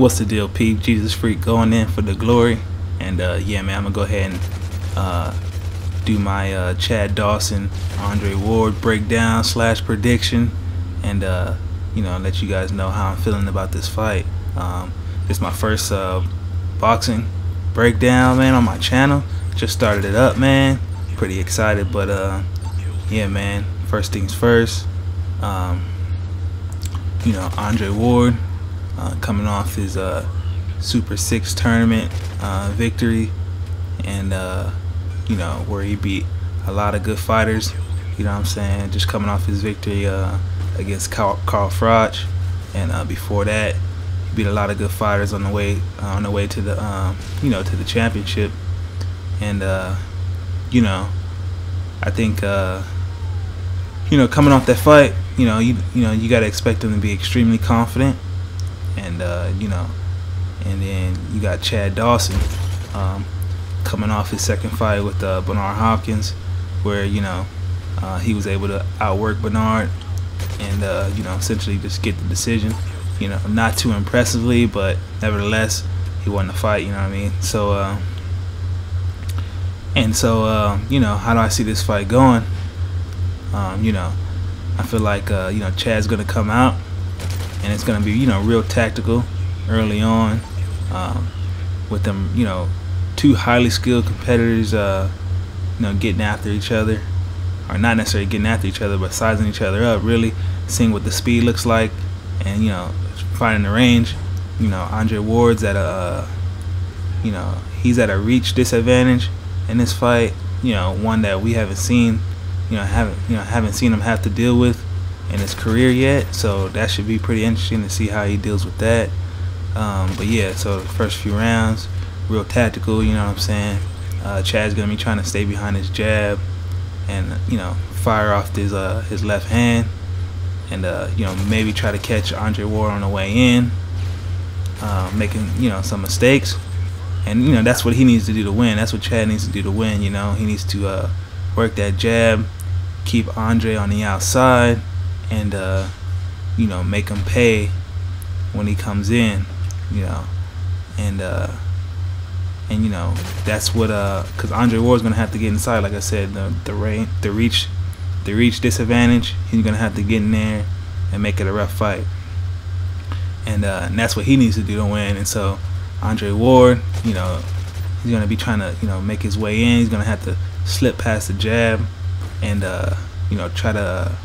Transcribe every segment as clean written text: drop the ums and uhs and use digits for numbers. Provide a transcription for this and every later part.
What's the deal, peep? Jesus Freak going in for the glory. And yeah, man, I'm gonna go ahead and do my Chad Dawson, Andre Ward breakdown / prediction, and you know, let you guys know how I'm feeling about this fight. This is my first boxing breakdown, man, on my channel. Just started it up, man. Pretty excited, but yeah, man. First things first. You know, Andre Ward coming off his Super 6 tournament victory, and you know, where he beat a lot of good fighters. You know what I'm saying? Just coming off his victory against Carl Froch, and before that, he beat a lot of good fighters on the way to the you know, to the championship. And you know, I think you know, coming off that fight, you know, you gotta expect him to be extremely confident, and you know, and then you got Chad Dawson coming off his second fight with Bernard Hopkins, where, you know, he was able to outwork Bernard and you know, essentially just get the decision. You know, not too impressively, but nevertheless, he won the fight. You know what I mean? So you know, how do I see this fight going? You know, I feel like you know, Chad's gonna come out, and it's gonna be, you know, real tactical early on, with them, you know, two highly skilled competitors, you know, getting after each other, or not necessarily getting after each other, but sizing each other up, really seeing what the speed looks like, and, you know, finding the range. You know, Andre Ward's at a you know, he's at a reach disadvantage in this fight. You know, one that we haven't seen. You know, haven't seen him have to deal with in his career yet. So that should be pretty interesting to see how he deals with that. But yeah, so the first few rounds, real tactical. You know what I'm saying? Chad's gonna be trying to stay behind his jab, and, you know, fire off his left hand, and you know, maybe try to catch Andre Ward on the way in, making, you know, some mistakes. And, you know, that's what he needs to do to win. That's what Chad needs to do to win. You know, he needs to work that jab, keep Andre on the outside, and you know, make him pay when he comes in. You know, and you know, that's what because Andre Ward's gonna have to get inside. Like I said, the reach disadvantage. He's gonna have to get in there and make it a rough fight, and that's what he needs to do to win. And so Andre Ward, you know, he's gonna be trying to, you know, make his way in. He's gonna have to slip past the jab, and you know, try to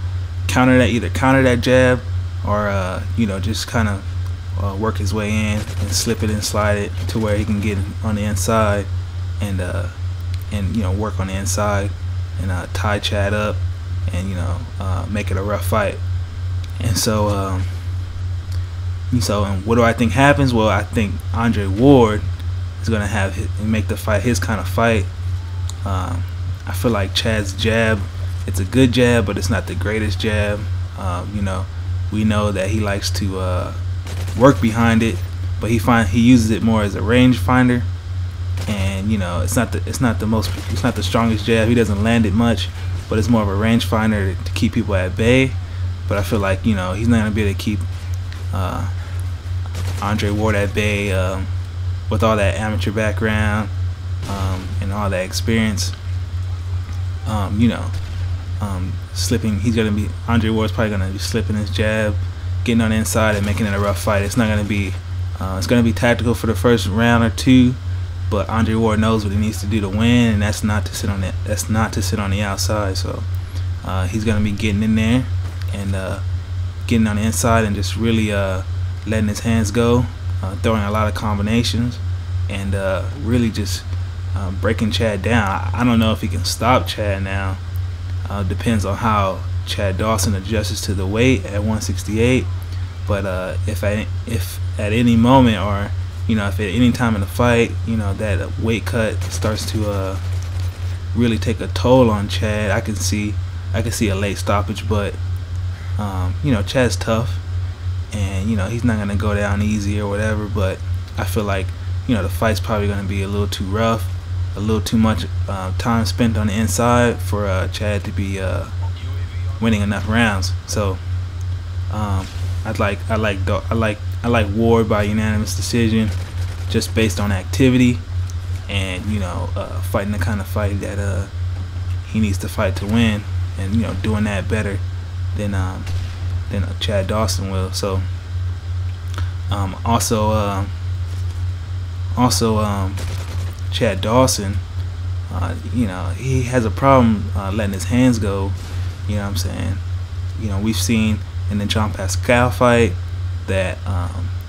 either counter that jab, or you know, just kind of work his way in and slip it and slide it to where he can get on the inside, and you know, work on the inside and tie Chad up, and, you know, make it a rough fight. And so and what do I think happens? Well, I think Andre Ward is gonna make the fight his kind of fight. I feel like Chad's jab, it's a good jab, but it's not the greatest jab. You know, we know that he likes to work behind it, but he uses it more as a range finder. And, you know, it's not the strongest jab. He doesn't land it much, but it's more of a range finder to keep people at bay. But I feel like, you know, he's not gonna be able to keep Andre Ward at bay with all that amateur background and all that experience. You know, slipping. Andre Ward's probably gonna be slipping his jab, getting on the inside, and making it a rough fight. It's not gonna be. It's gonna be tactical for the first round or two, but Andre Ward knows what he needs to do to win, and that's not to sit on the outside. So he's gonna be getting in there and getting on the inside, and just really letting his hands go, throwing a lot of combinations, and really just breaking Chad down. I don't know if he can stop Chad now. Depends on how Chad Dawson adjusts to the weight at 168. But if at any moment, or, you know, if at any time in the fight, you know, that weight cut starts to really take a toll on Chad, I can see a late stoppage. But you know, Chad's tough, and, you know, he's not gonna go down easy or whatever. But I feel like, you know, the fight's probably gonna be a little too rough, a little too much time spent on the inside for Chad to be winning enough rounds. So I like I like Ward by unanimous decision, just based on activity and fighting the kind of fight that he needs to fight to win, and doing that better than Chad Dawson will. So also Chad Dawson, he has a problem letting his hands go. You know what I'm saying? We've seen in the John Pascal fight that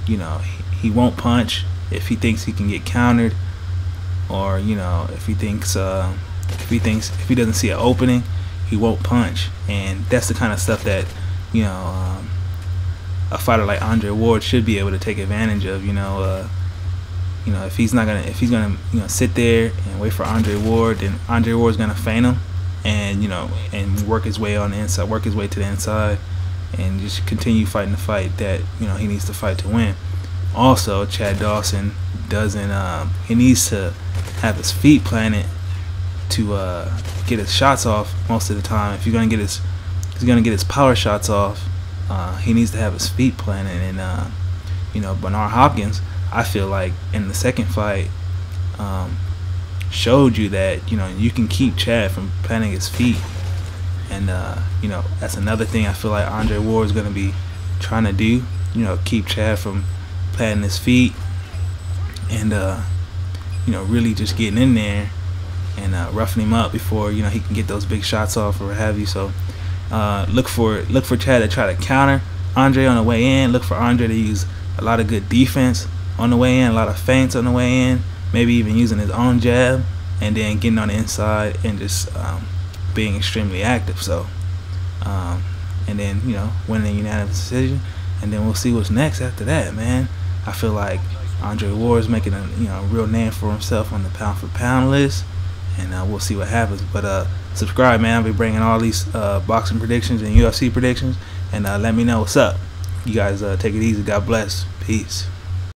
he won't punch if he thinks he can get countered, or if he doesn't see an opening, he won't punch. And that's the kind of stuff that a fighter like Andre Ward should be able to take advantage of. If he's gonna sit there and wait for Andre Ward, then Andre Ward's gonna feint him and and work his way on the inside, work his way to the inside, and just continue fighting the fight that he needs to fight to win. Also, Chad Dawson doesn't he needs to have his feet planted to get his shots off most of the time. If he's gonna get his power shots off, he needs to have his feet planted. And Bernard Hopkins, I feel like in the second fight, showed you that you can keep Chad from planting his feet. And that's another thing I feel like Andre Ward is gonna be trying to do. Keep Chad from planting his feet, and really just getting in there and roughing him up before he can get those big shots off or what have you. So look for Chad to try to counter Andre on the way in. Look for Andre to use a lot of good defense on the way in, a lot of feints on the way in, maybe even using his own jab, and then getting on the inside and just being extremely active. So and then winning a unanimous decision, and then we'll see what's next after that, man. I feel like Andre Ward is making a real name for himself on the pound for pound list, and we'll see what happens. But subscribe, man. I'll be bringing all these boxing predictions and UFC predictions, and let me know what's up. You guys take it easy. God bless. Peace.